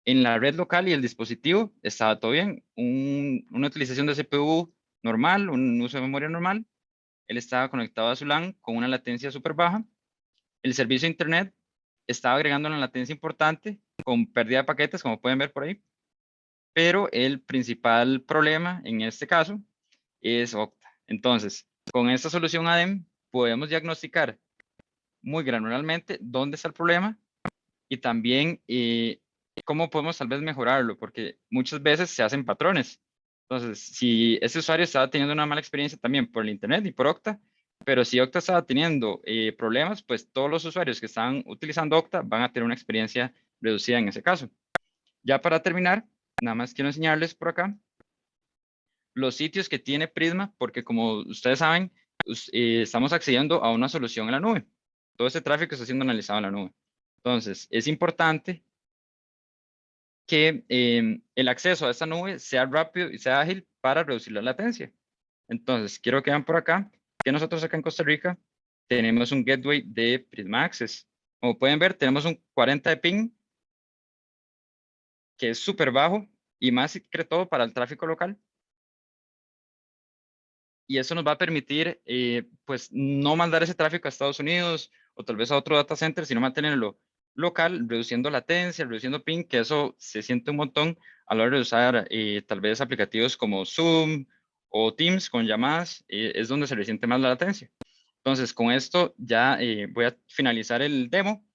En la red local y el dispositivo estaba todo bien. Una utilización de CPU normal, un uso de memoria normal. Él estaba conectado a su LAN con una latencia súper baja. El servicio de Internet estaba agregando una latencia importante con pérdida de paquetes, como pueden ver por ahí. Pero el principal problema en este caso es Okta. Entonces, con esta solución ADEM podemos diagnosticar muy granularmente dónde está el problema y también cómo podemos tal vez mejorarlo, porque muchas veces se hacen patrones. Entonces, si ese usuario estaba teniendo una mala experiencia también por el Internet y por Okta, pero si Okta estaba teniendo problemas, pues todos los usuarios que están utilizando Okta van a tener una experiencia reducida en ese caso. Ya para terminar, nada más quiero enseñarles por acá los sitios que tiene Prisma, porque como ustedes saben, estamos accediendo a una solución en la nube. Todo ese tráfico está siendo analizado en la nube. Entonces, es importante que el acceso a esta nube sea rápido y sea ágil para reducir la latencia. Entonces, quiero que vean por acá que nosotros acá en Costa Rica tenemos un gateway de Prisma Access. Como pueden ver, tenemos un 40 de ping, que es súper bajo y más que todo para el tráfico local. y eso nos va a permitir pues no mandar ese tráfico a Estados Unidos o tal vez a otro data center, sino mantenerlo local, reduciendo latencia, reduciendo ping, que eso se siente un montón a la hora de usar tal vez aplicativos como Zoom o Teams con llamadas, es donde se resiente más la latencia. Entonces, con esto ya voy a finalizar el demo